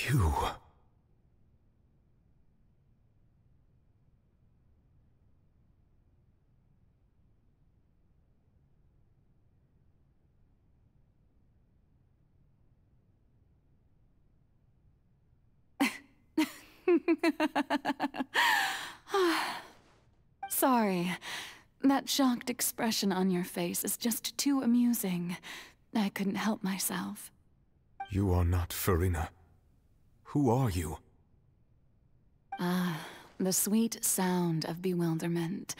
You... Sorry. That shocked expression on your face is just too amusing. I couldn't help myself. You are not Furina. Who are you? Ah, the sweet sound of bewilderment.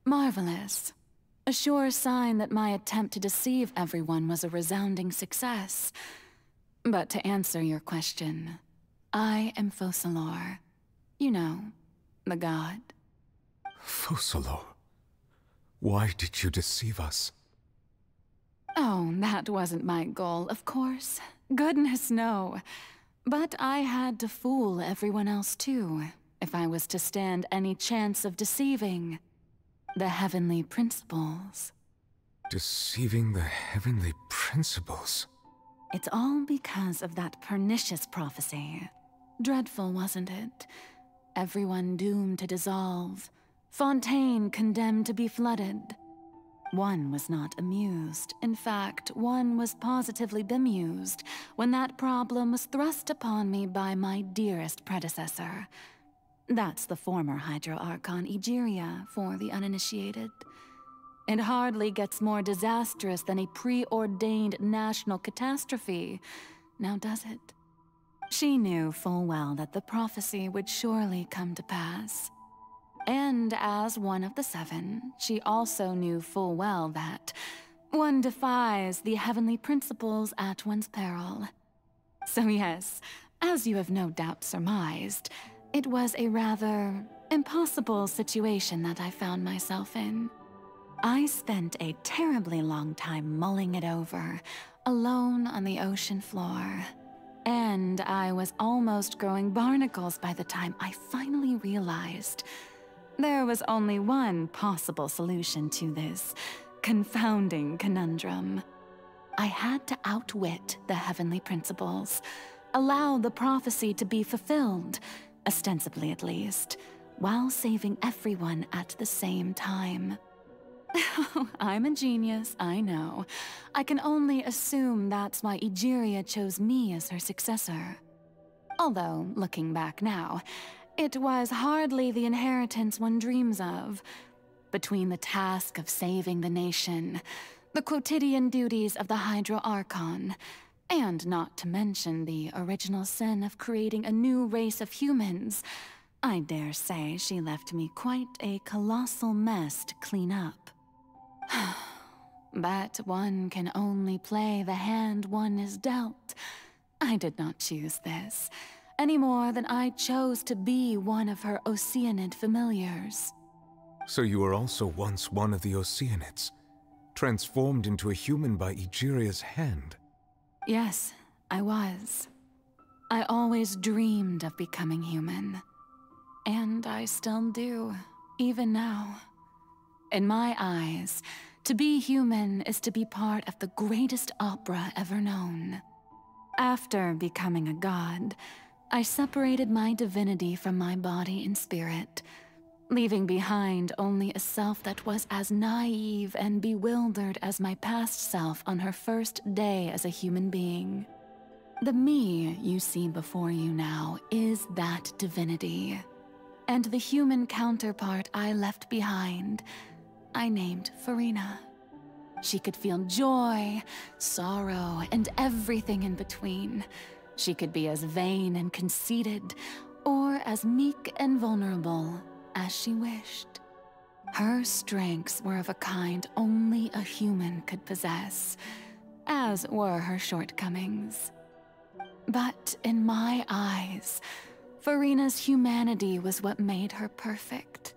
Marvelous. A sure sign that my attempt to deceive everyone was a resounding success. But to answer your question, I am Focalor. You know, the god. Focalor? Why did you deceive us? Oh, that wasn't my goal, of course. Goodness, no. But I had to fool everyone else too, if I was to stand any chance of deceiving the heavenly principles. Deceiving the heavenly principles? It's all because of that pernicious prophecy. Dreadful, wasn't it? Everyone doomed to dissolve. Fontaine condemned to be flooded. One was not amused. In fact, one was positively bemused when that problem was thrust upon me by my dearest predecessor. That's the former Hydro Archon Egeria, for the uninitiated. It hardly gets more disastrous than a preordained national catastrophe, now does it? She knew full well that the prophecy would surely come to pass. And as one of the seven, she also knew full well that one defies the heavenly principles at one's peril. So yes, as you have no doubt surmised, it was a rather impossible situation that I found myself in. I spent a terribly long time mulling it over, alone on the ocean floor. And I was almost growing barnacles by the time I finally realized there was only one possible solution to this confounding conundrum. I had to outwit the heavenly principles, allow the prophecy to be fulfilled, ostensibly at least, while saving everyone at the same time. I'm a genius, I know. I can only assume that's why Egeria chose me as her successor. Although, looking back now, it was hardly the inheritance one dreams of. Between the task of saving the nation, the quotidian duties of the Hydro Archon, and not to mention the original sin of creating a new race of humans, I dare say she left me quite a colossal mess to clean up. But one can only play the hand one is dealt. I did not choose this, any more than I chose to be one of her Oceanid familiars. So you were also once one of the Oceanids, transformed into a human by Egeria's hand? Yes, I was. I always dreamed of becoming human. And I still do, even now. In my eyes, to be human is to be part of the greatest opera ever known. After becoming a god, I separated my divinity from my body and spirit, leaving behind only a self that was as naive and bewildered as my past self on her first day as a human being. The me you see before you now is that divinity. And the human counterpart I left behind, I named Furina. She could feel joy, sorrow, and everything in between. She could be as vain and conceited, or as meek and vulnerable as she wished. Her strengths were of a kind only a human could possess, as were her shortcomings. But in my eyes, Furina's humanity was what made her perfect.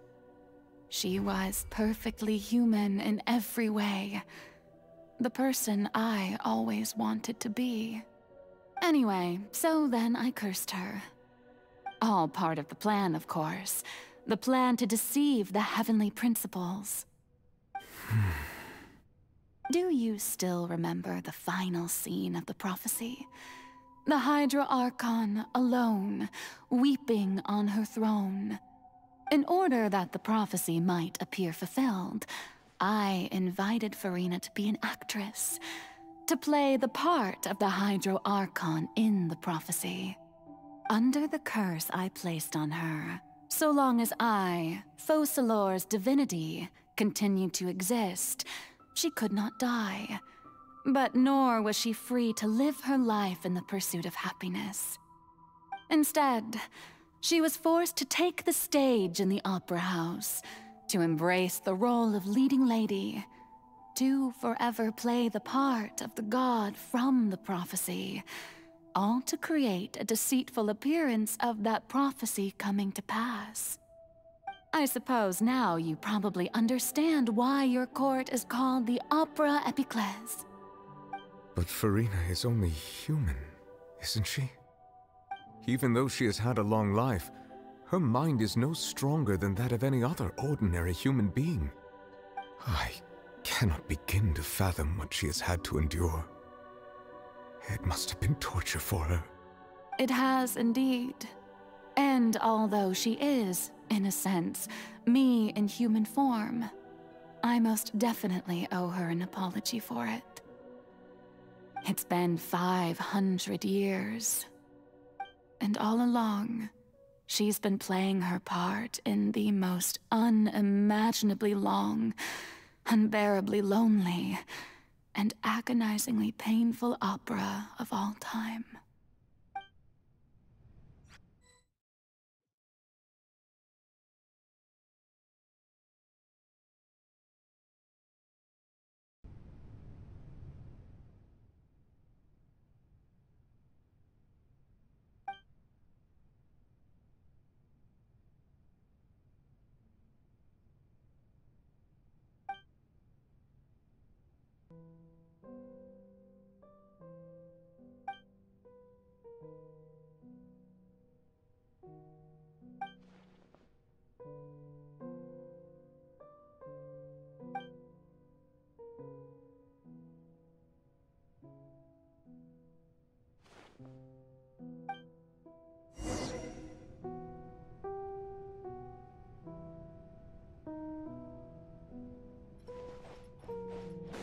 She was perfectly human in every way. The person I always wanted to be. Anyway, so then I cursed her. All part of the plan, of course. The plan to deceive the heavenly principles. Do you still remember the final scene of the prophecy? the Hydra Archon alone, weeping on her throne. In order that the prophecy might appear fulfilled, I invited Furina to be an actress, to play the part of the Hydro Archon in the prophecy. Under the curse I placed on her, so long as I, Focalor's divinity, continued to exist, she could not die. But nor was she free to live her life in the pursuit of happiness. Instead, she was forced to take the stage in the opera house, to embrace the role of leading lady, to forever play the part of the god from the prophecy, all to create a deceitful appearance of that prophecy coming to pass. I suppose now you probably understand why your court is called the Opera Epiclese. But Furina is only human, isn't she? Even though she has had a long life, her mind is no stronger than that of any other ordinary human being. I cannot begin to fathom what she has had to endure. It must have been torture for her. It has indeed. And although she is, in a sense, me in human form, I most definitely owe her an apology for it. It's been 500 years. And all along, she's been playing her part in the most unimaginably long, unbearably lonely, and agonizingly painful opera of all time.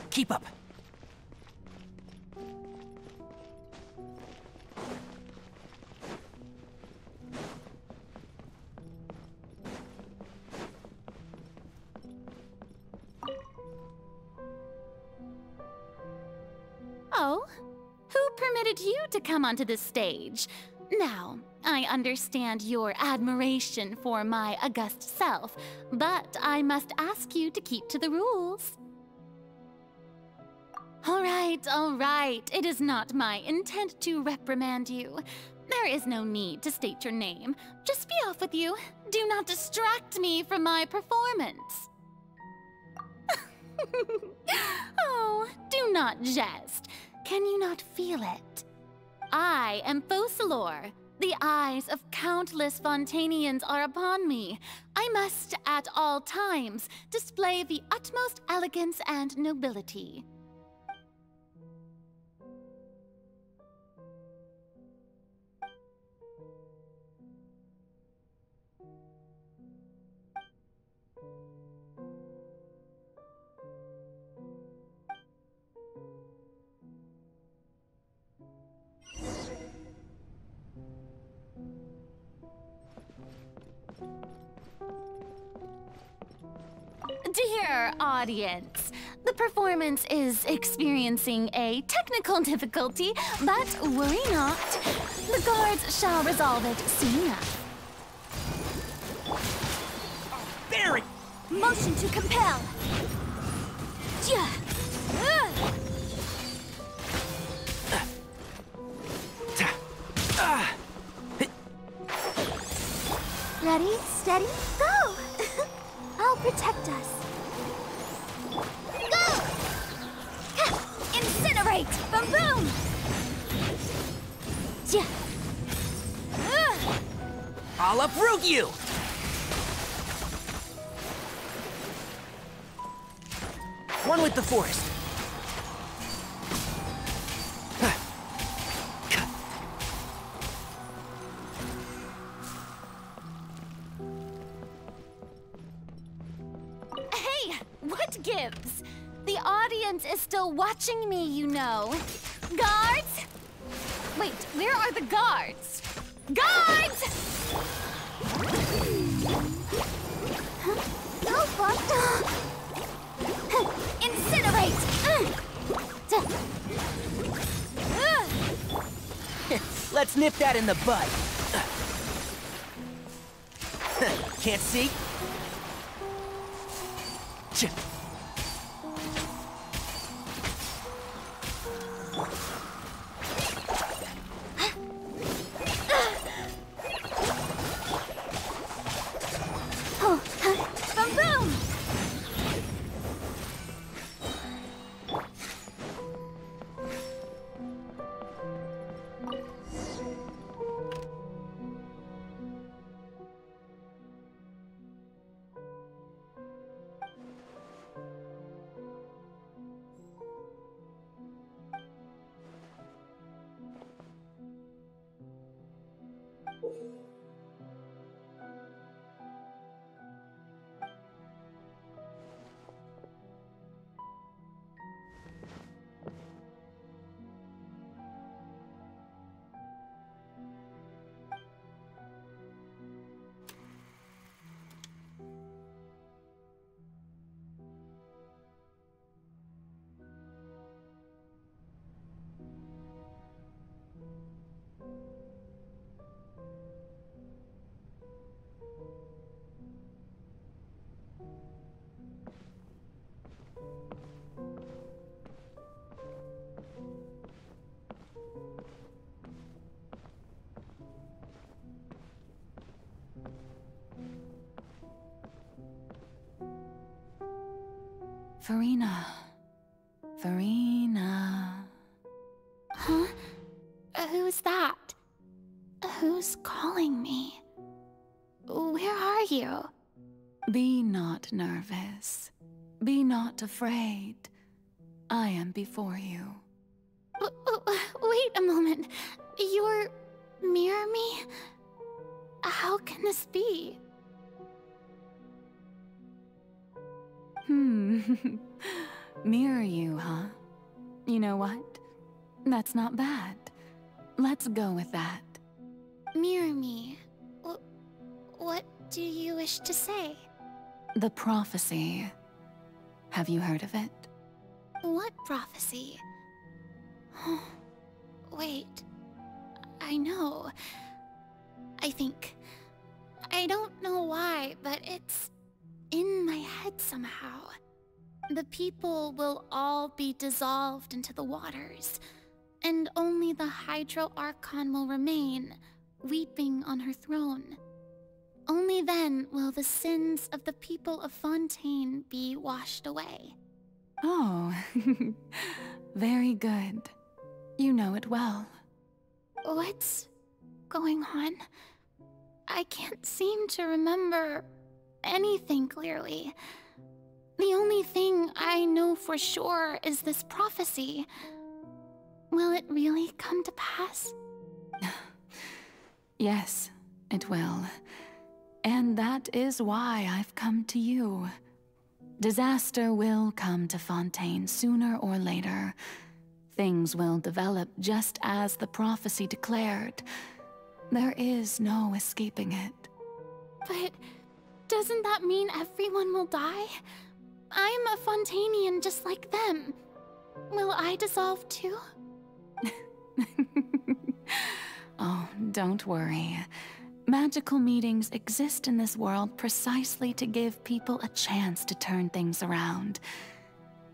Keep up. Oh? Who permitted you to come onto the stage? Now, I understand your admiration for my august self, but I must ask you to keep to the rules. All right. It is not my intent to reprimand you. There is no need to state your name. Just be off with you. Do not distract me from my performance. Oh, do not jest. Can you not feel it? I am Focalor. The eyes of countless Fontanians are upon me. I must, at all times, display the utmost elegance and nobility. Dear audience, the performance is experiencing a technical difficulty, but worry not. The guards shall resolve it soon enough. Barry! Motion to compel. Ready, steady, go! I'll protect us. Go! Incinerate! Boom boom! I'll uproot you! One with the forest. gives? The audience is still watching me, you know. Guards? Wait, where are the guards? Guards! Oh, fuck. Incinerate! Let's nip that in the bud. Can't see? Boom, boom! Furina. Furina. Huh? Who's that? Who's calling me? Where are you? Be not nervous. Be not afraid. I am before you. Wait a moment. You're... mirror me? How can this be? Mirror you, huh? You know what? That's not bad. Let's go with that. Mirror me. What do you wish to say? The prophecy. Have you heard of it? What prophecy? Wait. I know. I think. I don't know why, but it's in my head somehow. The people will all be dissolved into the waters, and only the Hydro Archon will remain, weeping on her throne. Only then will the sins of the people of Fontaine be washed away. Oh, very good. You know it well. What's going on? I can't seem to remember anything clearly. The only thing I know for sure is this prophecy. Will it really come to pass? Yes, it will. And that is why I've come to you. Disaster will come to Fontaine sooner or later. Things will develop just as the prophecy declared. There is no escaping it. But doesn't that mean everyone will die? I'm a Fontainian just like them. Will I dissolve too? Oh, don't worry. Magical meetings exist in this world precisely to give people a chance to turn things around.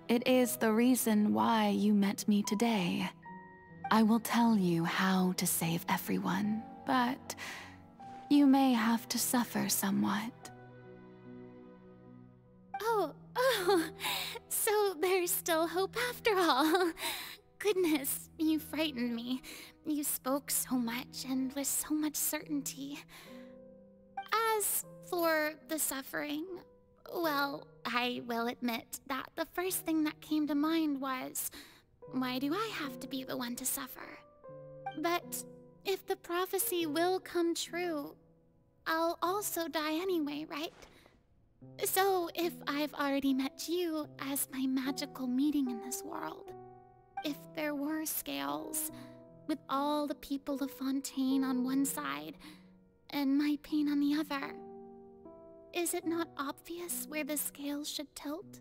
It is the reason why you met me today. I will tell you how to save everyone, but you may have to suffer somewhat. Oh, so there's still hope after all. Goodness, you frightened me. You spoke so much and with so much certainty. As for the suffering, well, I will admit that the first thing that came to mind was, why do I have to be the one to suffer? But if the prophecy will come true, I'll also die anyway, right? So, if I've already met you as my magical meeting in this world, if there were scales, with all the people of Fontaine on one side and my pain on the other, is it not obvious where the scales should tilt?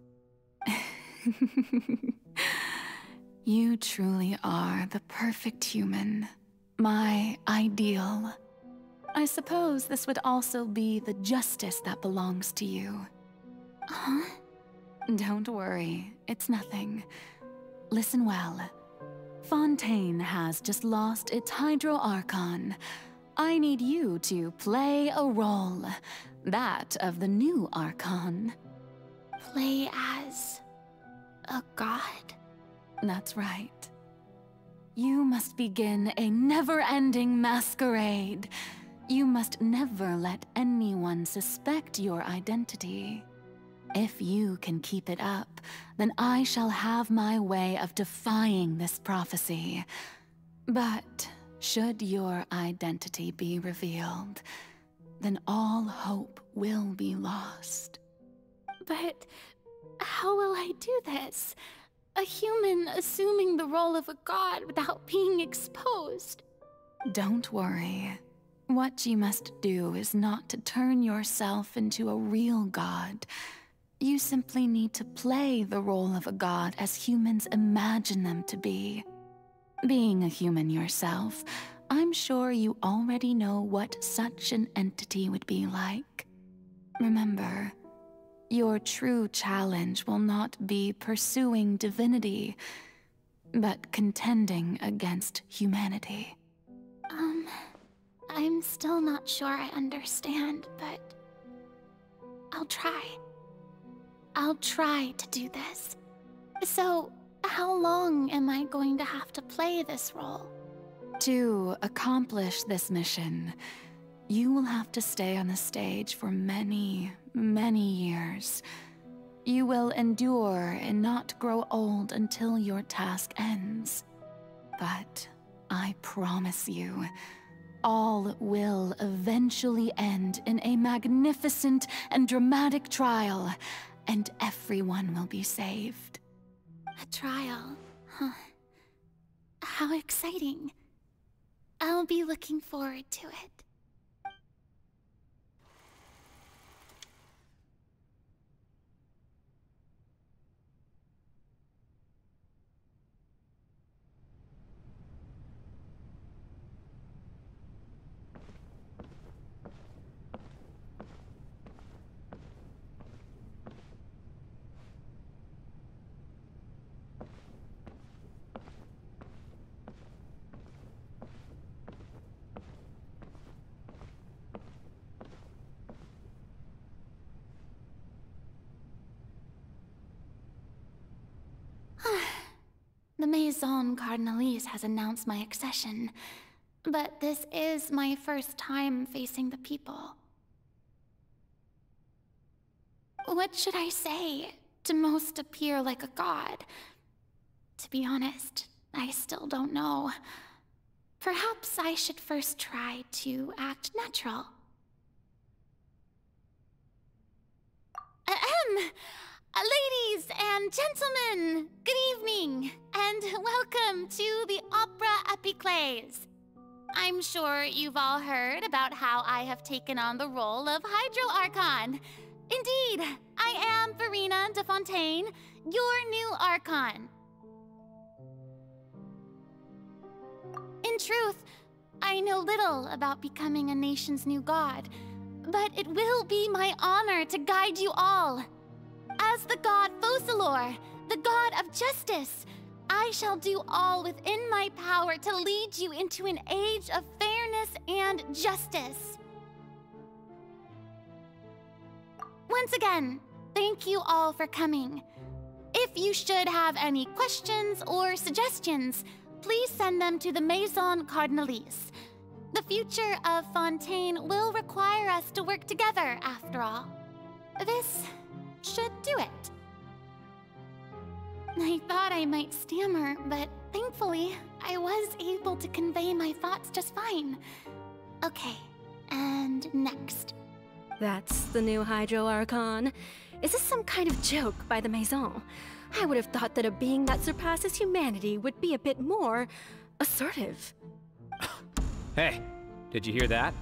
You truly are the perfect human, my ideal. I suppose this would also be the justice that belongs to you. Huh? Don't worry, it's nothing. Listen well. Fontaine has just lost its Hydro Archon. I need you to play a role, that of the new Archon. Play as a god? That's right. You must begin a never-ending masquerade. You must never let anyone suspect your identity. If you can keep it up, then I shall have my way of defying this prophecy. But should your identity be revealed, then all hope will be lost. But how will I do this? A human assuming the role of a god without being exposed. Don't worry. What you must do is not to turn yourself into a real god. You simply need to play the role of a god as humans imagine them to be. Being a human yourself, I'm sure you already know what such an entity would be like. Remember, your true challenge will not be pursuing divinity, but contending against humanity. I'm still not sure I understand, but I'll try. I'll try to do this. So, how long am I going to have to play this role? To accomplish this mission, you will have to stay on the stage for many, many years. You will endure and not grow old until your task ends. But I promise you, all will eventually end in a magnificent and dramatic trial, and everyone will be saved. A trial, huh? How exciting. I'll be looking forward to it. The Maison Cardinalise has announced my accession, but this is my first time facing the people. What should I say to most appear like a god? To be honest, I still don't know. Perhaps I should first try to act natural. Ladies and gentlemen, good evening, and welcome to the Opera Epiclese. I'm sure you've all heard about how I have taken on the role of Hydro Archon. Indeed, I am Furina de Fontaine, your new Archon. In truth, I know little about becoming a nation's new god, but it will be my honor to guide you all. As the god Focalor, the god of justice, I shall do all within my power to lead you into an age of fairness and justice. Once again, thank you all for coming. If you should have any questions or suggestions, please send them to the Maison Cardinalise. The future of Fontaine will require us to work together, after all. This should do it. I thought I might stammer, but thankfully, I was able to convey my thoughts just fine. Okay, and next. That's the new Hydro Archon. Is this some kind of joke by the Maison? I would have thought that a being that surpasses humanity would be a bit more assertive. Hey, did you hear that?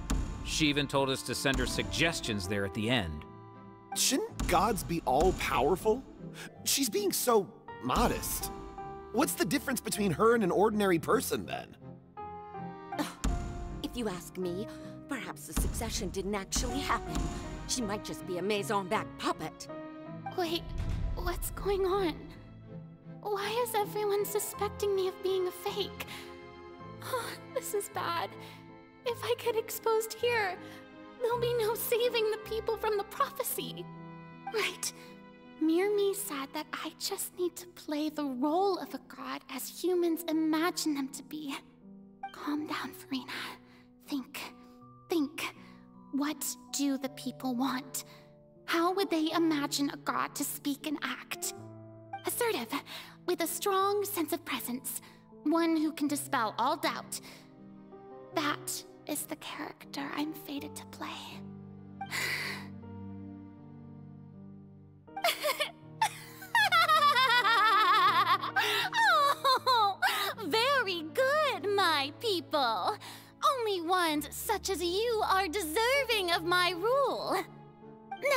She even told us to send her suggestions there at the end. Shouldn't gods be all-powerful? She's being so modest. What's the difference between her and an ordinary person, then? If you ask me, perhaps the succession didn't actually happen. She might just be a Maison-back puppet. Wait, what's going on? Why is everyone suspecting me of being a fake? Oh, this is bad. If I get exposed here, there'll be no saving the people from the prophecy. Right. Mirmi said that I just need to play the role of a god as humans imagine them to be. Calm down, Furina. Think. What do the people want? How would they imagine a god to speak and act? Assertive, with a strong sense of presence. One who can dispel all doubt. That is the character I'm fated to play. Oh, very good, my people. Only ones such as you are deserving of my rule.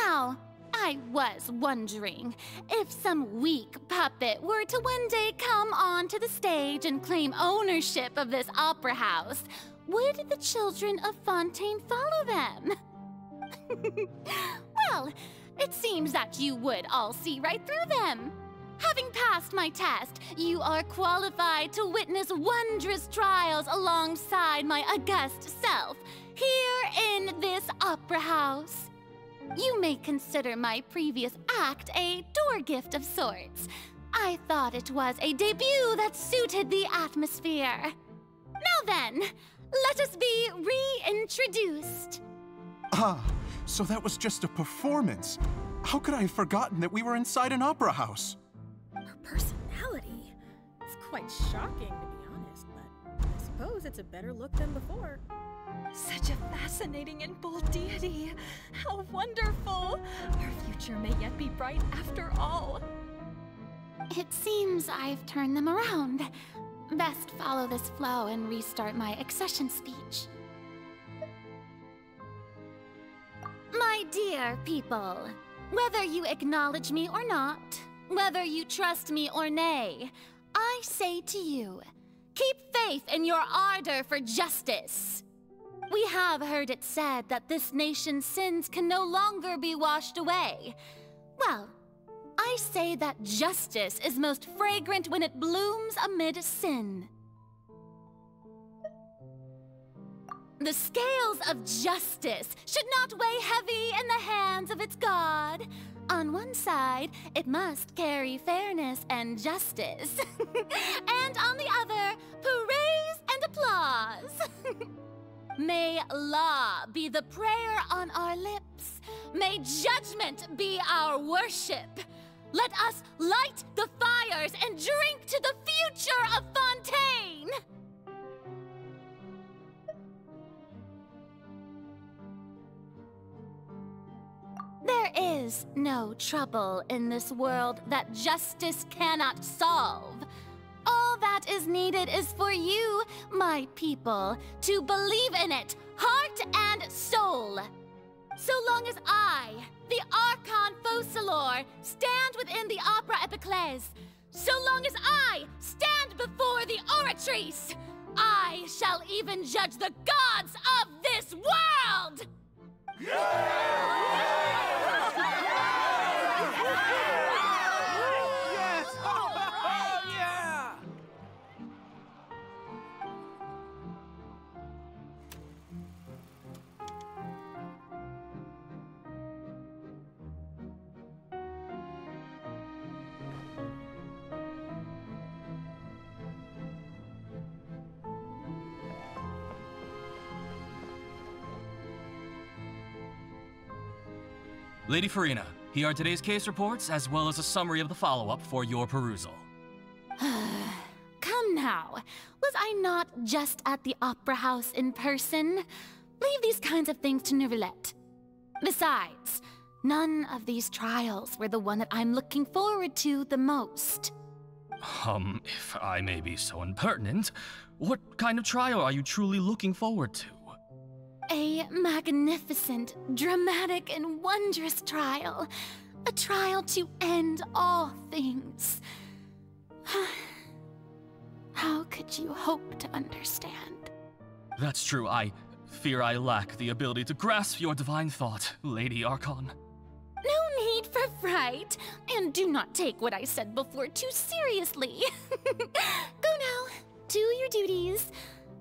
Now, I was wondering if some weak puppet were to one day come onto the stage and claim ownership of this opera house, would the children of Fontaine follow them? Well, it seems that you would all see right through them. Having passed my test, you are qualified to witness wondrous trials alongside my august self, here in this opera house. You may consider my previous act a door gift of sorts. I thought it was a debut that suited the atmosphere. Now then, let us be reintroduced. Ah, so that was just a performance. How could I have forgotten that we were inside an opera house? Her personality. It's quite shocking, to be honest, but I suppose it's a better look than before. Such a fascinating and bold deity. How wonderful. Our future may yet be bright after all. It seems I've turned them around. Best follow this flow and restart my accession speech. My dear people, whether you acknowledge me or not, whether you trust me or nay, I say to you, keep faith in your ardor for justice. We have heard it said that this nation's sins can no longer be washed away. Well, I say that justice is most fragrant when it blooms amid sin. The scales of justice should not weigh heavy in the hands of its god. On one side, it must carry fairness and justice. And on the other, praise and applause. May law be the prayer on our lips. May judgment be our worship. Let us light the fires and drink to the future of Fontaine! There is no trouble in this world that justice cannot solve. All that is needed is for you, my people, to believe in it, heart and soul. So long as I, the Archon Focalor, stand within the Opera Epiclese, so long as I stand before the Oratrice, I shall even judge the gods of this world! Lady Furina, here are today's case reports, as well as a summary of the follow-up for your perusal. Come now. Was I not just at the Opera House in person? Leave these kinds of things to Neuvillette. Besides, none of these trials were the one that I'm looking forward to the most. If I may be so impertinent, what kind of trial are you truly looking forward to? A magnificent, dramatic, and wondrous trial. A trial to end all things. How could you hope to understand? That's true. I fear I lack the ability to grasp your divine thought, Lady Archon. No need for fright, and do not take what I said before too seriously. Go now, do your duties.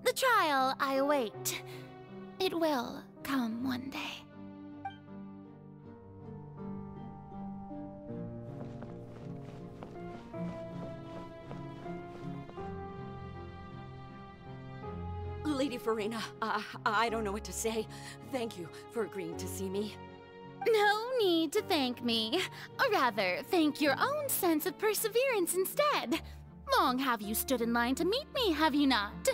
The trial I await. It will come one day. Lady Furina, I don't know what to say. Thank you for agreeing to see me. No need to thank me. Or rather, thank your own sense of perseverance instead. Long have you stood in line to meet me, have you not?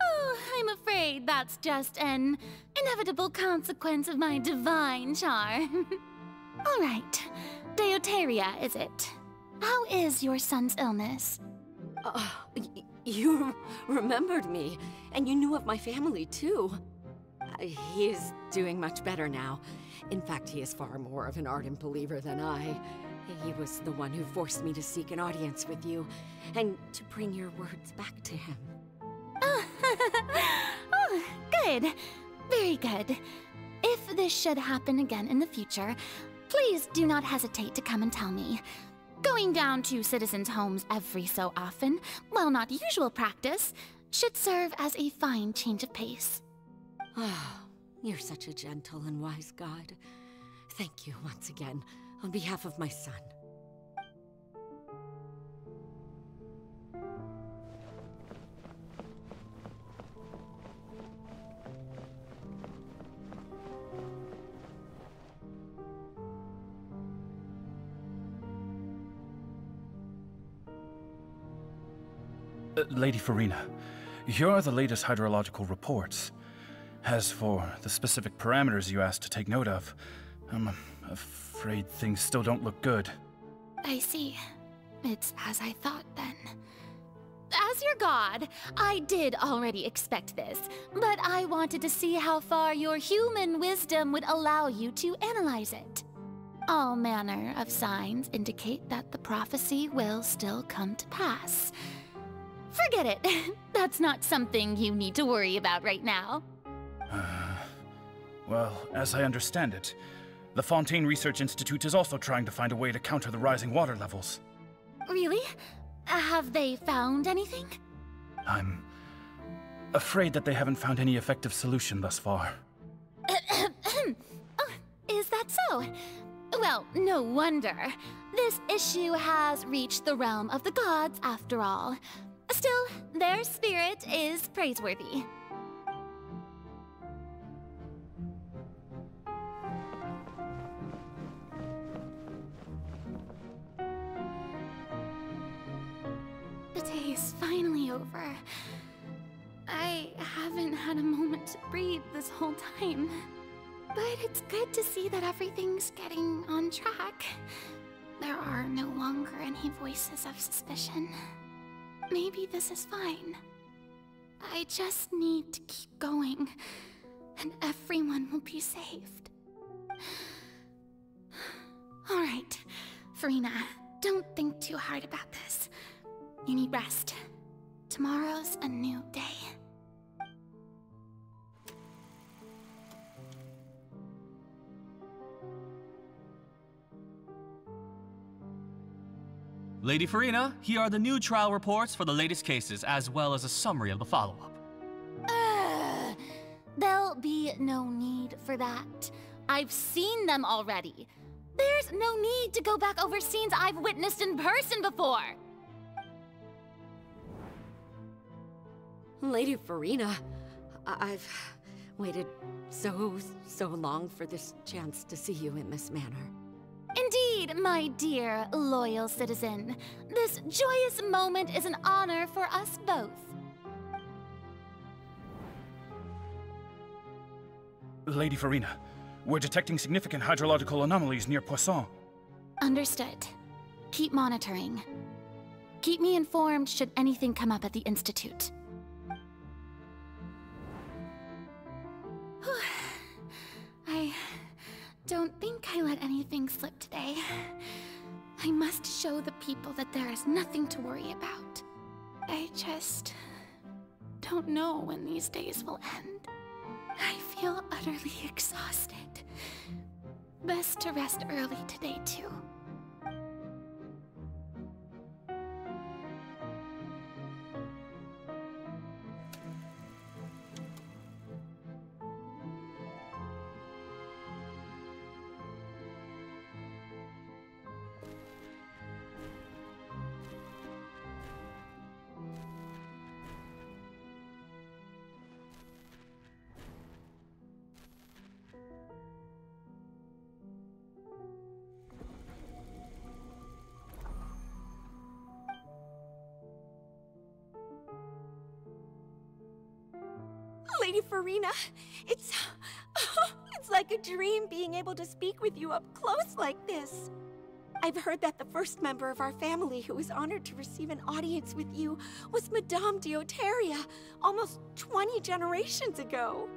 Oh, I'm afraid that's just an inevitable consequence of my divine charm. All right, Deuteria, is it? How is your son's illness? You remembered me, and you knew of my family, too. He is doing much better now. In fact, he is far more of an ardent believer than I. He was the one who forced me to seek an audience with you, and to bring your words back to him. Oh, good. Very good. If this should happen again in the future, please do not hesitate to come and tell me. Going down to citizens' homes every so often, while not usual practice, should serve as a fine change of pace. Ah, you're such a gentle and wise god. Thank you once again, on behalf of my son. Lady Furina, here are the latest hydrological reports. As for the specific parameters you asked to take note of, I'm afraid things still don't look good. I see. It's as I thought, then. As your god, I did already expect this, but I wanted to see how far your human wisdom would allow you to analyze it. All manner of signs indicate that the prophecy will still come to pass. Forget it. That's not something you need to worry about right now. Well, as I understand it, the Fontaine Research Institute is also trying to find a way to counter the rising water levels. Really? Have they found anything? I'm afraid that they haven't found any effective solution thus far. Oh, is that so? Well, no wonder. This issue has reached the realm of the gods, after all. Still, their spirit is praiseworthy. The day is finally over. I haven't had a moment to breathe this whole time. But it's good to see that everything's getting on track. There are no longer any voices of suspicion. Maybe this is fine. I just need to keep going, and everyone will be saved. All right, Furina, don't think too hard about this. You need rest. Tomorrow's a new day. Lady Furina, here are the new trial reports for the latest cases, as well as a summary of the follow-up. There'll be no need for that. I've seen them already. There's no need to go back over scenes I've witnessed in person before. Lady Furina, I've waited so long for this chance to see you in this manner. Indeed, my dear, loyal citizen. This joyous moment is an honor for us both. Lady Furina, we're detecting significant hydrological anomalies near Poisson. Understood. Keep monitoring. Keep me informed should anything come up at the Institute. I don't think I let anything slip today. I must show the people that there is nothing to worry about. I just don't know when these days will end. I feel utterly exhausted. Best to rest early today, too. Lady Furina, it's like a dream being able to speak with you up close like this. I've heard that the first member of our family who was honored to receive an audience with you was Madame Deoteria, almost 20 generations ago.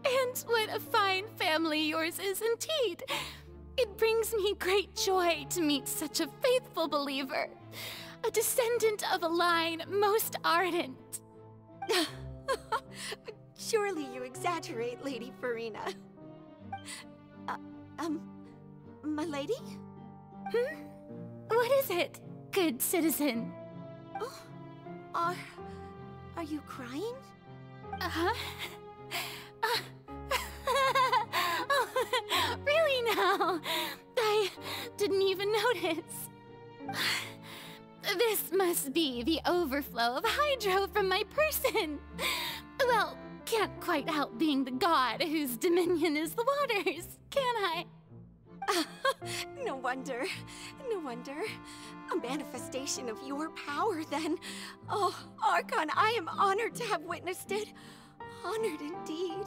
And what a fine family yours is indeed. It brings me great joy to meet such a faithful believer. A descendant of a line most ardent. Surely you exaggerate, Lady Furina. My lady? What is it, good citizen? Oh, are you crying? Oh, really now? I didn't even notice. This must be the overflow of hydro from my person. Well, can't quite help being the god whose dominion is the waters, can I? No wonder. No wonder. A manifestation of your power, then. Oh, Archon, I am honored to have witnessed it. Honored indeed.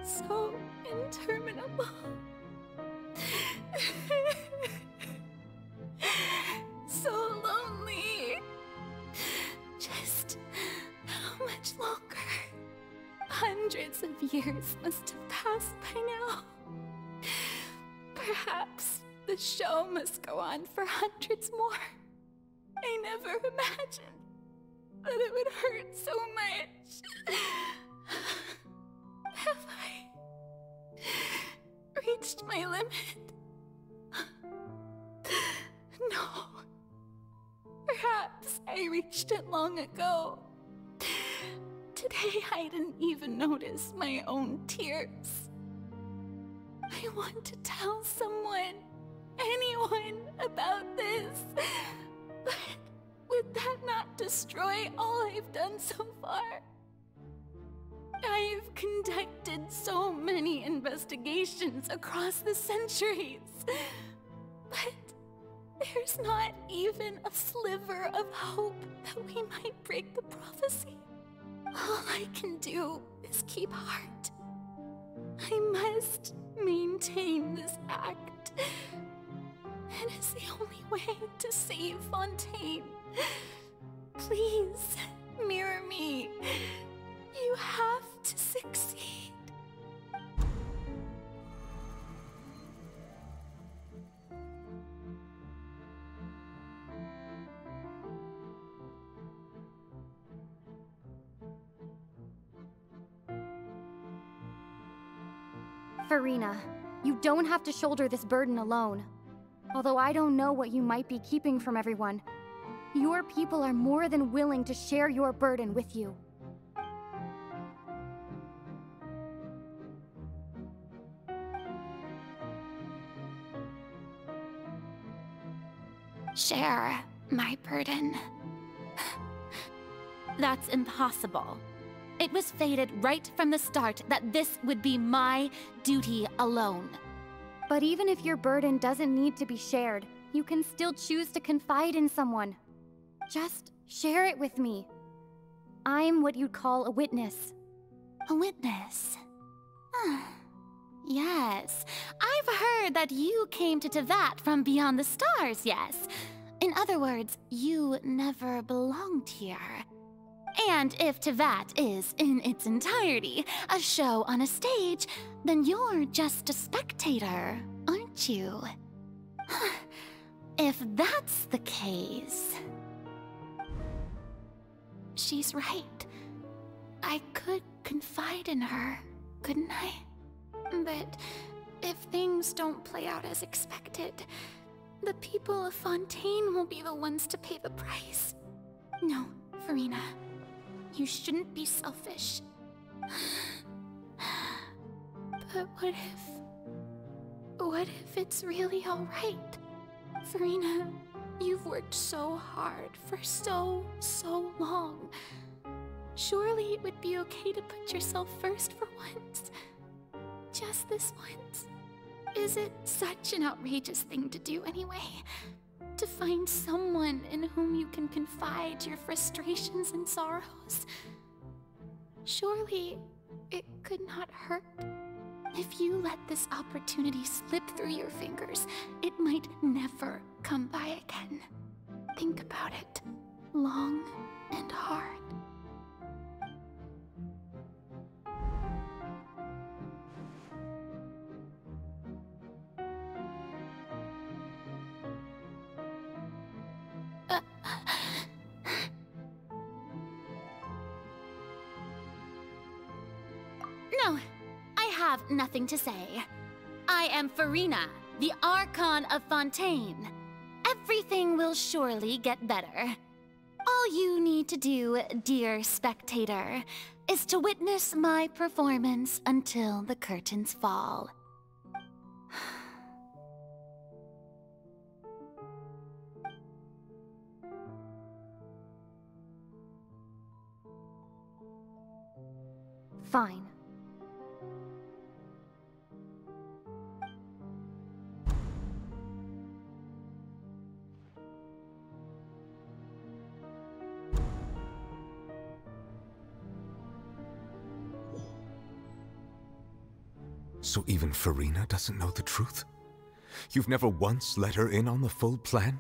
So interminable. So lonely. Just how much longer? Hundreds of years must have passed by now. Perhaps the show must go on for hundreds more. I never imagined that it would hurt so much. Have I reached my limit? No. Perhaps I reached it long ago. Today I didn't even notice my own tears. I want to tell someone, anyone, about this. But would that not destroy all I've done so far? I've conducted so many investigations across the centuries, but there's not even a sliver of hope that we might break the prophecy. All I can do is keep heart. I must maintain this act. It is the only way to save Fontaine. Please, mirror me. You have to succeed. Furina, you don't have to shoulder this burden alone. Although I don't know what you might be keeping from everyone, your people are more than willing to share your burden with you. Share my burden. That's impossible. It was fated right from the start that this would be my duty alone. But even if your burden doesn't need to be shared, you can still choose to confide in someone. Just share it with me. I'm what you'd call a witness. A witness? Yes, I've heard that you came to Tevat from beyond the stars, yes. In other words, you never belonged here. And if Tevat is, in its entirety, a show on a stage, then you're just a spectator, aren't you? If that's the case... She's right. I could confide in her, couldn't I? But if things don't play out as expected, the people of Fontaine will be the ones to pay the price. No, Furina. You shouldn't be selfish. But what if it's really alright? Furina, you've worked so hard for so long. Surely it would be okay to put yourself first for once. Just this once. Is it such an outrageous thing to do anyway? To find someone in whom you can confide your frustrations and sorrows? Surely it could not hurt. If you let this opportunity slip through your fingers, it might never come by again. Think about it long and hard. No, I have nothing to say. I am Furina, the Archon of Fontaine. Everything will surely get better. All you need to do, dear spectator, is to witness my performance until the curtains fall. Fine. So even Furina doesn't know the truth? You've never once let her in on the full plan?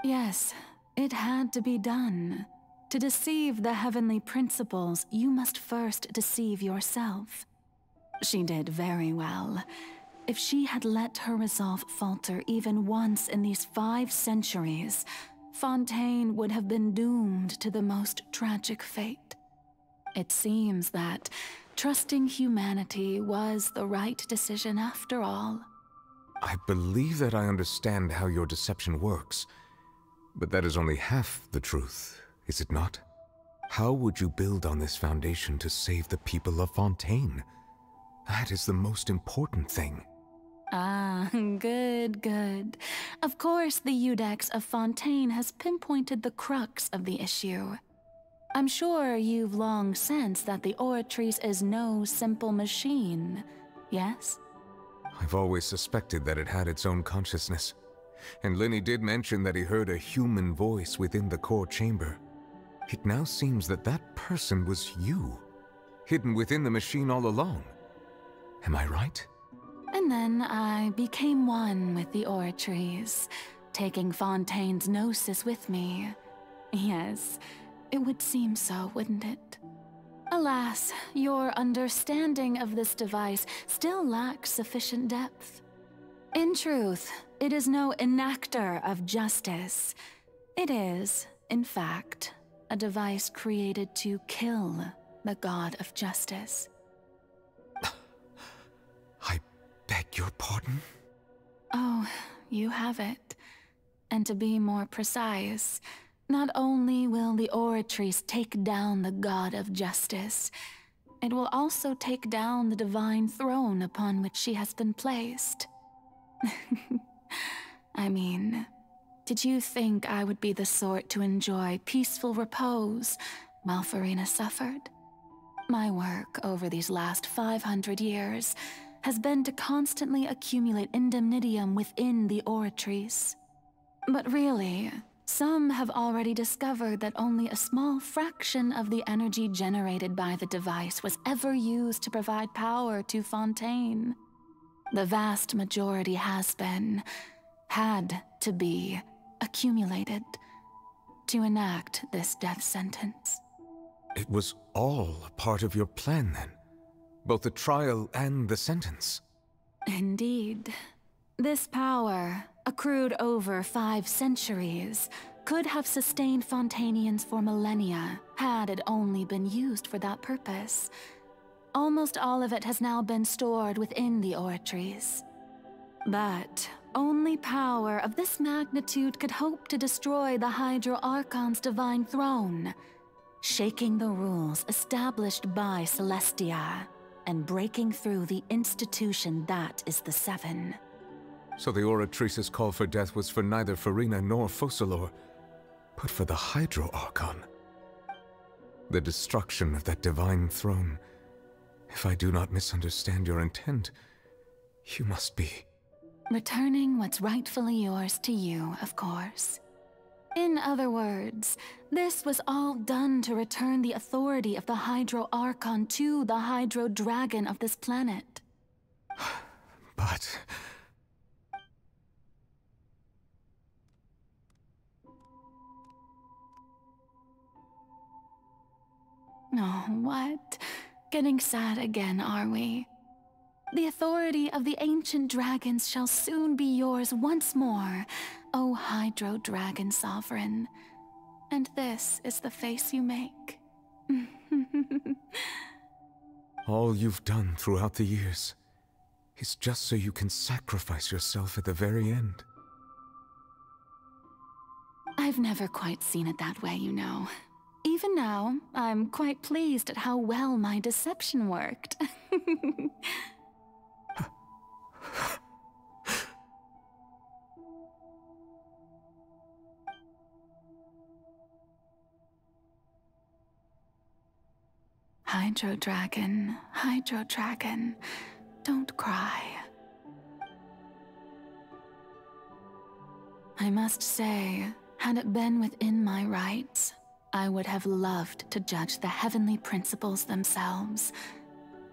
Yes, it had to be done. To deceive the heavenly principles, you must first deceive yourself. She did very well. If she had let her resolve falter even once in these 5 centuries, Fontaine would have been doomed to the most tragic fate. It seems that trusting humanity was the right decision after all. I believe that I understand how your deception works, but that is only half the truth, is it not? How would you build on this foundation to save the people of Fontaine? That is the most important thing. Ah, good. Of course, the Iudex of Fontaine has pinpointed the crux of the issue. I'm sure you've long sensed that the Oratrice is no simple machine, yes? I've always suspected that it had its own consciousness. And Lenny did mention that he heard a human voice within the core chamber. It now seems that that person was you, hidden within the machine all along. Am I right? And then I became one with the Oratrice, taking Fontaine's gnosis with me. Yes, it would seem so, wouldn't it? Alas, your understanding of this device still lacks sufficient depth. In truth, it is no enactor of justice. It is, in fact, a device created to kill the god of justice. I beg your pardon? Oh, you have it. And to be more precise, not only will the Oratrice take down the god of justice, it will also take down the divine throne upon which she has been placed. I mean, did you think I would be the sort to enjoy peaceful repose while Furina suffered? My work over these last 500 years has been to constantly accumulate indemnitium within the Oratrice. But really, some have already discovered that only a small fraction of the energy generated by the device was ever used to provide power to Fontaine. The vast majority had to be, accumulated to enact this death sentence. It was all a part of your plan, then? Both the trial and the sentence? Indeed. This power, accrued over 5 centuries, could have sustained Fontainians for millennia had it only been used for that purpose. Almost all of it has now been stored within the oratories. But only power of this magnitude could hope to destroy the Hydro Archon's divine throne, shaking the rules established by Celestia and breaking through the institution that is the Seven. So the Oratrice's call for death was for neither Furina nor Focalor, but for the Hydro Archon. The destruction of that divine throne. If I do not misunderstand your intent, you must be... returning what's rightfully yours to you, of course. In other words, this was all done to return the authority of the Hydro Archon to the Hydro Dragon of this planet. But... Oh, what? Getting sad again, are we? The authority of the ancient dragons shall soon be yours once more, O Hydro Dragon Sovereign. And this is the face you make. all you've done throughout the years is just so you can sacrifice yourself at the very end. I've never quite seen it that way, you know. Even now, I'm quite pleased at how well my deception worked. Hydro Dragon, don't cry. I must say, had it been within my rights, I would have loved to judge the heavenly principles themselves.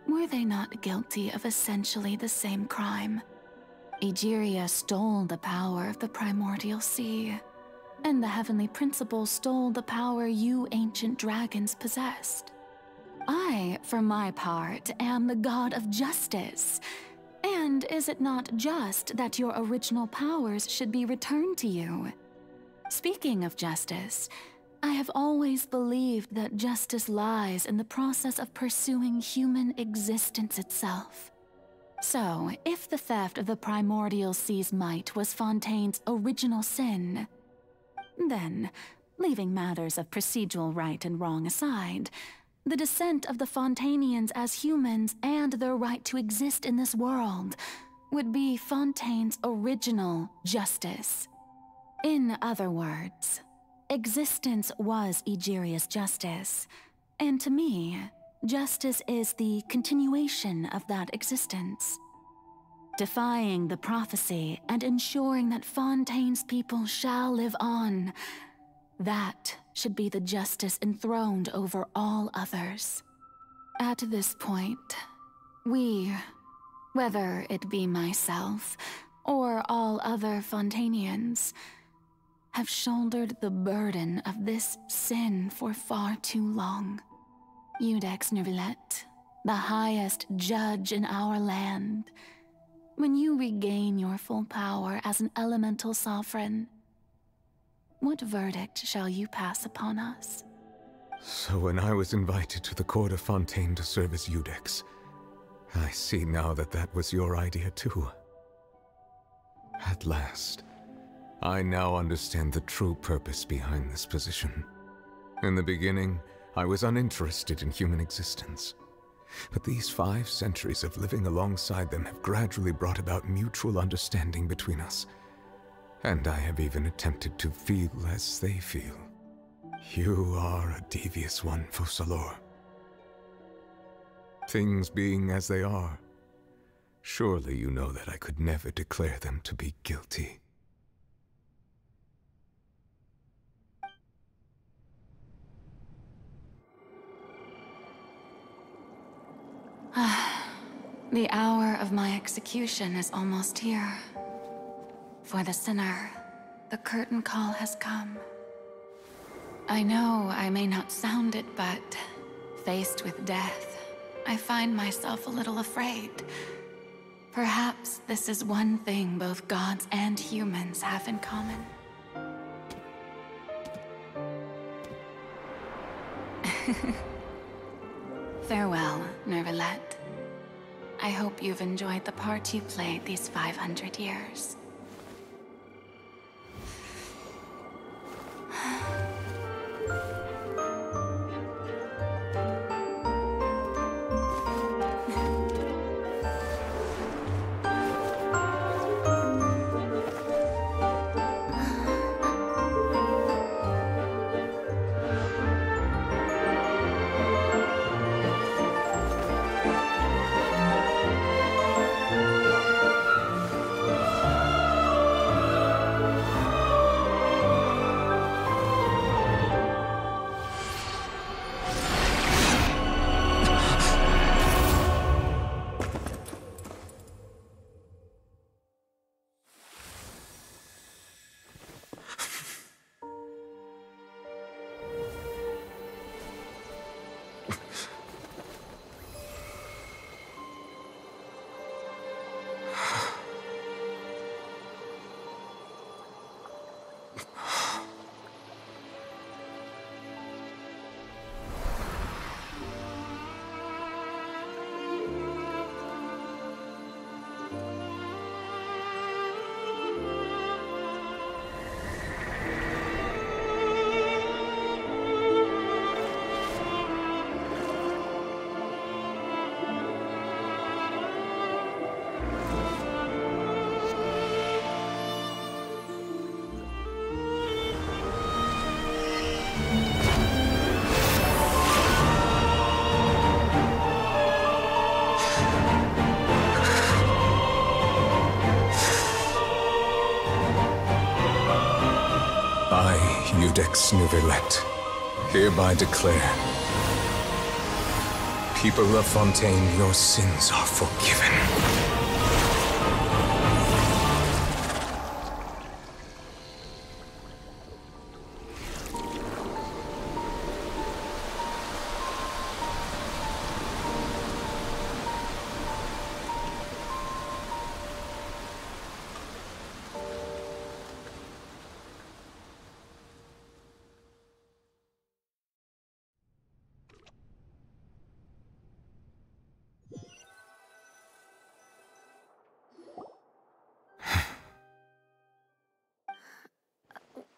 Were they not guilty of essentially the same crime? Egeria stole the power of the primordial sea, and the heavenly principles stole the power you ancient dragons possessed. I, for my part, am the god of justice. And is it not just that your original powers should be returned to you? Speaking of justice, I have always believed that justice lies in the process of pursuing human existence itself. So, if the theft of the primordial sea's might was Fontaine's original sin, then, leaving matters of procedural right and wrong aside, the descent of the Fontainians as humans and their right to exist in this world would be Fontaine's original justice. In other words, existence was Egeria's justice, and to me, justice is the continuation of that existence. Defying the prophecy and ensuring that Fontaine's people shall live on, that should be the justice enthroned over all others. At this point, we, whether it be myself or all other Fontainians, have shouldered the burden of this sin for far too long. Iudex Nervillet, the highest judge in our land, when you regain your full power as an elemental sovereign, what verdict shall you pass upon us? So when I was invited to the court of Fontaine to serve as Iudex, I see now that that was your idea too. At last, I now understand the true purpose behind this position. In the beginning, I was uninterested in human existence. But these 5 centuries of living alongside them have gradually brought about mutual understanding between us. And I have even attempted to feel as they feel. You are a devious one, Focalor. Things being as they are, surely you know that I could never declare them to be guilty. The hour of my execution is almost here. For the sinner, the curtain call has come. I know I may not sound it, but faced with death, I find myself a little afraid. Perhaps this is one thing both gods and humans have in common. Farewell, Nervalette. I hope you've enjoyed the part you played these 500 years. Ex Nervalette, hereby declare, people of Fontaine, your sins are forgiven.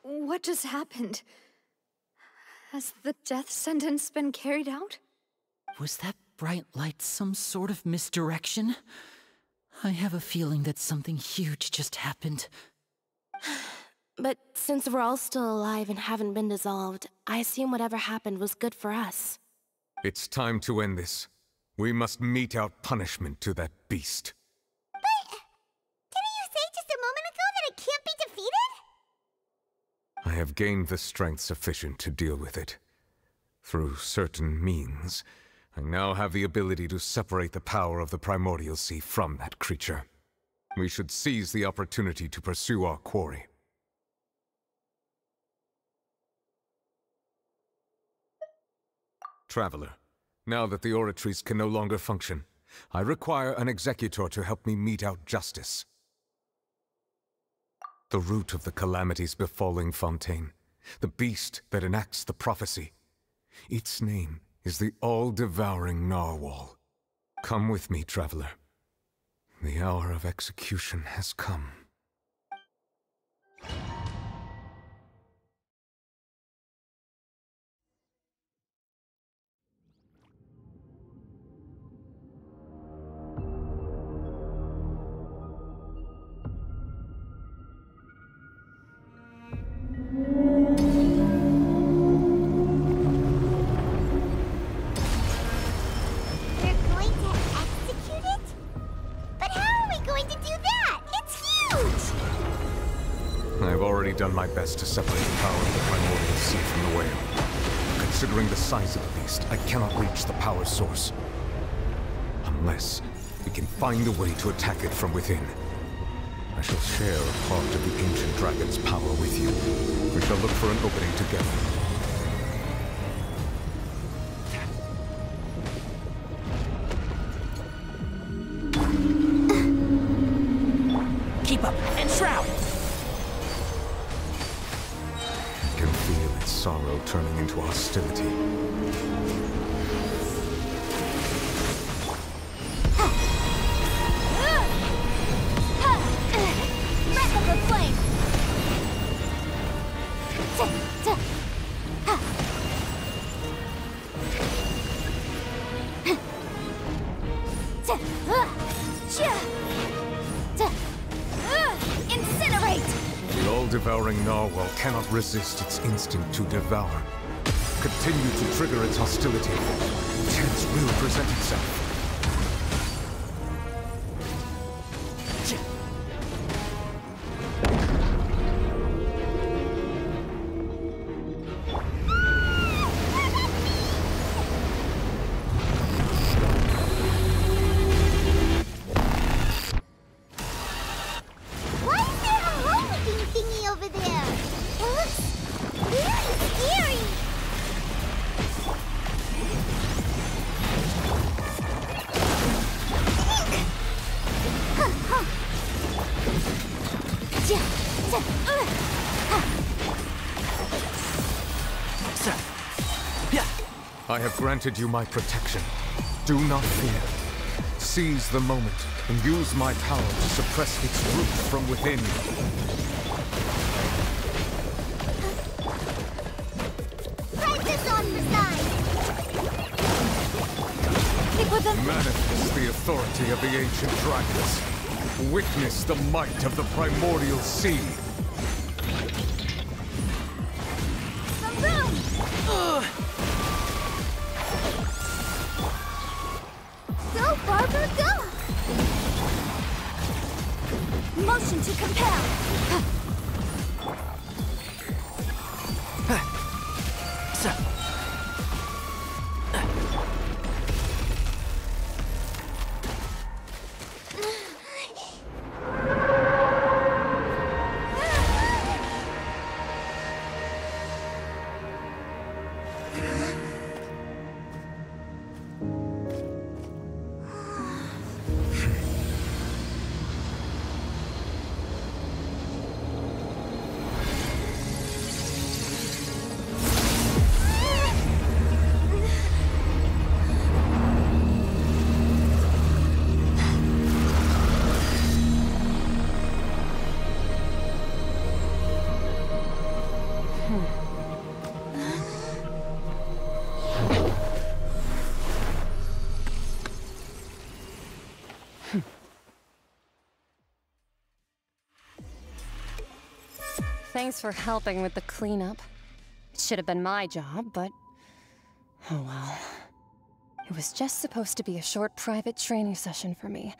What just happened? Has the death sentence been carried out? Was that bright light some sort of misdirection? I have a feeling that something huge just happened. But since we're all still alive and haven't been dissolved, I assume whatever happened was good for us. It's time to end this. We must mete out punishment to that beast. Didn't you say just a moment ago that it can't be defeated? I have gained the strength sufficient to deal with it. Through certain means, I now have the ability to separate the power of the Primordial Sea from that creature. We should seize the opportunity to pursue our quarry. Traveler, now that the oratories can no longer function, I require an executor to help me mete out justice. The root of the calamities befalling Fontaine, the beast that enacts the prophecy. Its name is the all-devouring narwhal. Come with me, traveler. The hour of execution has come. Done my best to separate the power of the Primordial Sea from the whale. Considering the size of the beast, I cannot reach the power source. A unless we can find a way to attack it from within. I shall share a part of the ancient dragon's power with you. We shall look for an opening together. Keep up and shroud! I can feel its sorrow turning into hostility. Breath of the flame! Incinerate! The all-devouring narwhal cannot resist its instinct to devour. Continue to trigger its hostility. Chance will present itself. I have granted you my protection. Do not fear. Seize the moment and use my power to suppress its roots from within. Practice on the side! Manifest the authority of the ancient dragons. Witness the might of the primordial sea. Go, Barbara, go! Motion to compel! Thanks for helping with the cleanup. It should have been my job, but... oh well. It was just supposed to be a short private training session for me.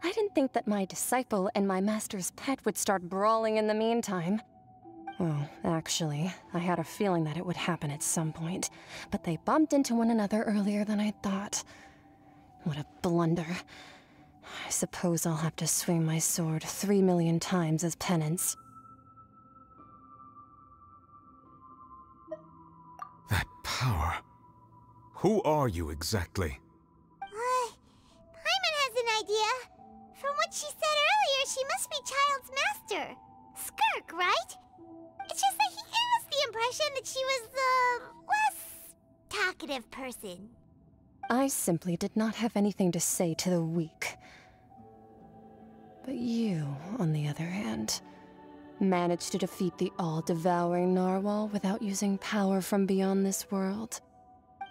I didn't think that my disciple and my master's pet would start brawling in the meantime. Well, actually, I had a feeling that it would happen at some point, but they bumped into one another earlier than I thought. What a blunder. I suppose I'll have to swing my sword 3 million times as penance. That power. Who are you exactly? Paimon has an idea. From what she said earlier, she must be Child's master. Skirk, right? It's just that he gave us the impression that she was the less talkative person. I simply did not have anything to say to the weak. But you, on the other hand, managed to defeat the all-devouring narwhal without using power from beyond this world.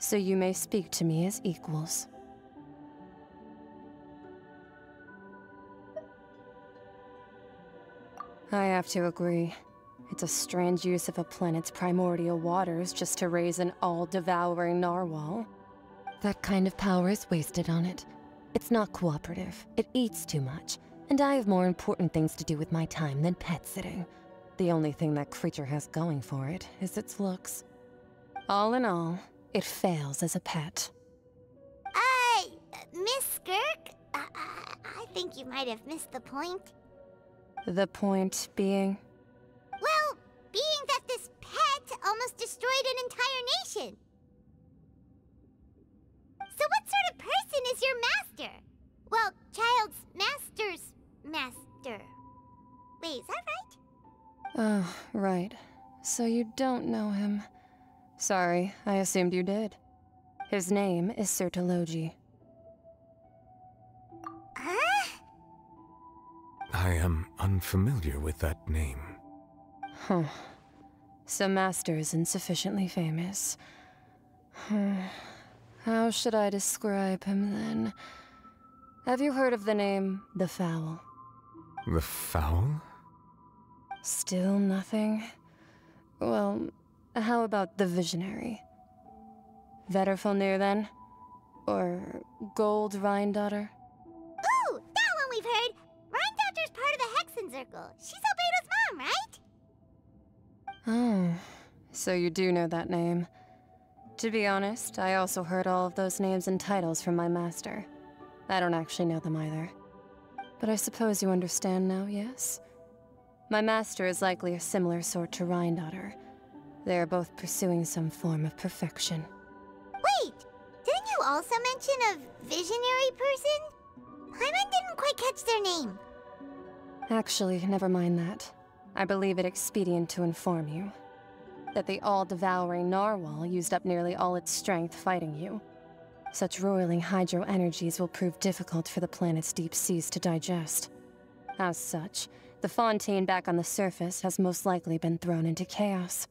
So you may speak to me as equals. I have to agree. It's a strange use of a planet's primordial waters just to raise an all-devouring narwhal. That kind of power is wasted on it. It's not cooperative. It eats too much. And I have more important things to do with my time than pet sitting. The only thing that creature has going for it is its looks. All in all, it fails as a pet. Miss Skirk? I think you might have missed the point. The point being? Well, being that this pet almost destroyed an entire nation. So what sort of person is your master? Well, child's master's master. Wait, is that right? Oh, right. So you don't know him. Sorry, I assumed you did. His name is Sir Taloji. Huh? I am unfamiliar with that name. Huh. So Master isn't sufficiently famous. How should I describe him then? Have you heard of the name The Fowl? The Fowl? Still nothing? Well, how about the Visionary? Vetterfalnir then? Or Gold Rhindaughter? Ooh, that one we've heard! Rhindaughter's part of the Hexen Circle. She's Albedo's mom, right? Oh, so you do know that name. To be honest, I also heard all of those names and titles from my master. I don't actually know them either. But I suppose you understand now, yes? My master is likely a similar sort to Rhindaughter. They are both pursuing some form of perfection. Wait! Didn't you also mention a visionary person? Paimon didn't quite catch their name. Actually, never mind that. I believe it expedient to inform you that the all-devouring narwhal used up nearly all its strength fighting you. Such roiling hydro energies will prove difficult for the planet's deep seas to digest. As such, the fontaine back on the surface has most likely been thrown into chaos.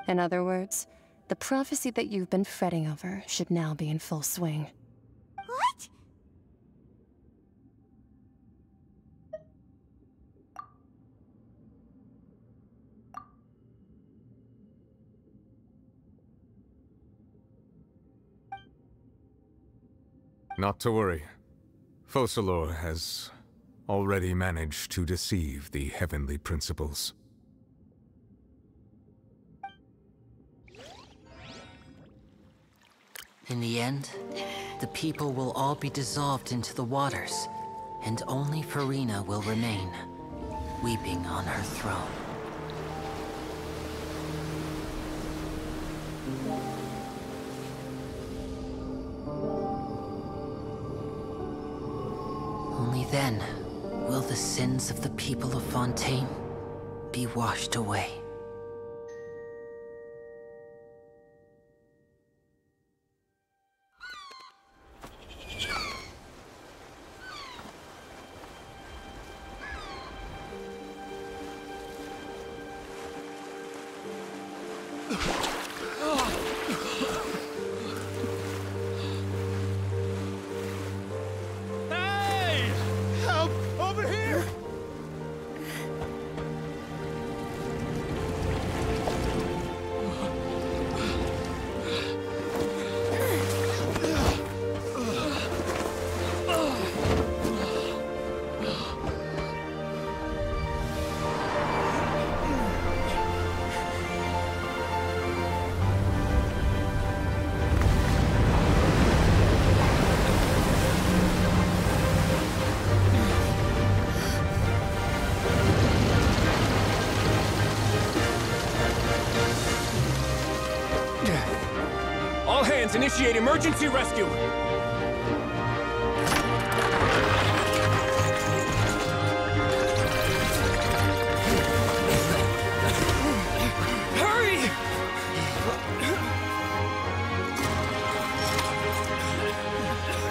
In other words, the prophecy that you've been fretting over should now be in full swing. What? Not to worry. Focalor has already managed to deceive the heavenly principles. In the end, the people will all be dissolved into the waters, and only Furina will remain, weeping on her throne. Only then will the sins of the people of Fontaine be washed away. All hands, initiate emergency rescue! Hurry!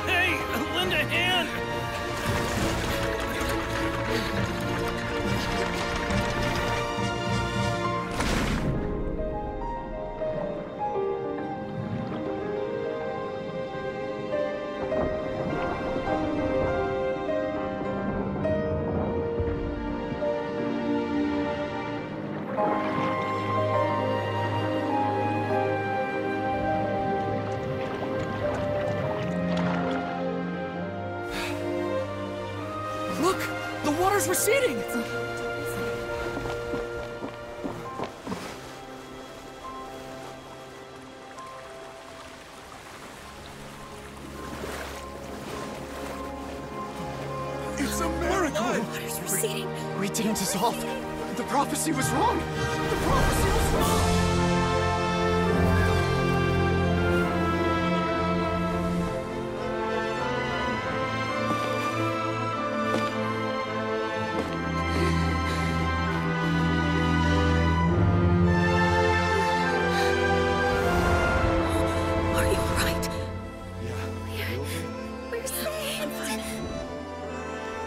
Hey, lend a hand! Look! The water's receding! succeeding. We didn't dissolve. The prophecy was wrong. The prophecy was wrong.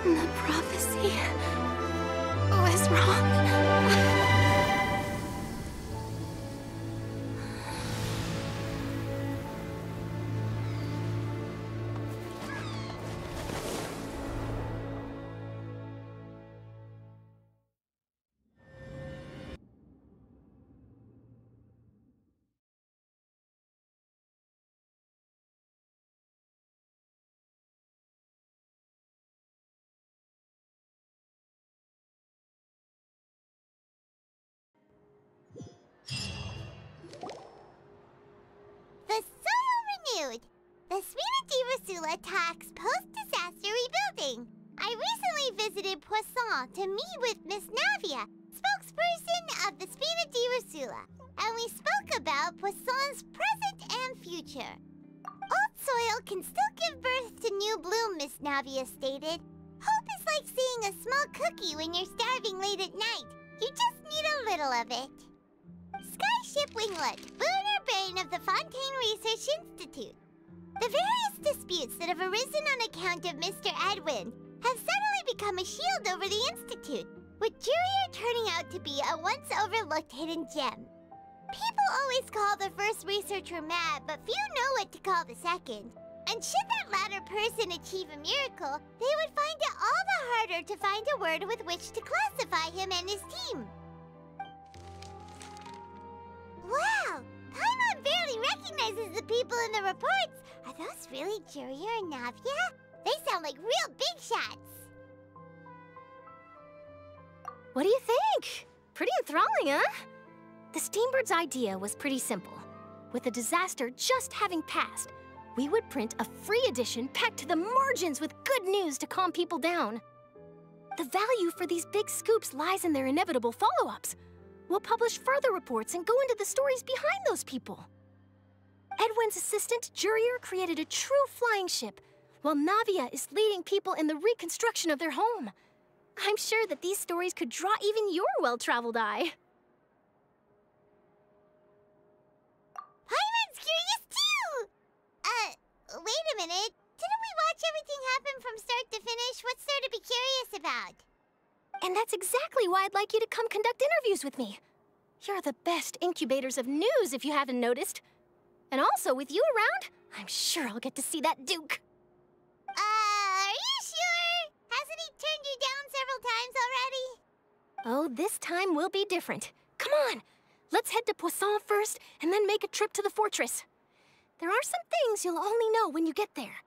The prophecy was wrong. The soil renewed. The Spina attacks post-disaster rebuilding. I recently visited Poisson to meet with Miss Navia, spokesperson of the Spina, and we spoke about Poisson's present and future. Old soil can still give birth to new bloom, Miss Navia stated. Hope is like seeing a small cookie when you're starving late at night. You just need a little of it. Skyship Winglet, lunar brain of the Fontaine Research Institute. The various disputes that have arisen on account of Mr. Edwin have suddenly become a shield over the Institute, with Jurier turning out to be a once-overlooked hidden gem. People always call the first researcher mad, but few know what to call the second. And should that latter person achieve a miracle, they would find it all the harder to find a word with which to classify him and his team. Wow! Paimon barely recognizes the people in the reports. Are those really Jurier and Navia? They sound like real big shots. What do you think? Pretty enthralling, huh? The Steambird's idea was pretty simple. With the disaster just having passed, we would print a free edition packed to the margins with good news to calm people down. The value for these big scoops lies in their inevitable follow-ups. We'll publish further reports and go into the stories behind those people. Edwin's assistant, Jurier, created a true flying ship, while Navia is leading people in the reconstruction of their home. I'm sure that these stories could draw even your well-traveled eye. Paimon's curious too! Wait a minute. Didn't we watch everything happen from start to finish? What's there to be curious about? And that's exactly why I'd like you to come conduct interviews with me. You're the best incubators of news, if you haven't noticed. And also, with you around, I'm sure I'll get to see that Duke. Are you sure? Hasn't he turned you down several times already? Oh, this time will be different. Come on, let's head to Poisson first, and then make a trip to the fortress. There are some things you'll only know when you get there.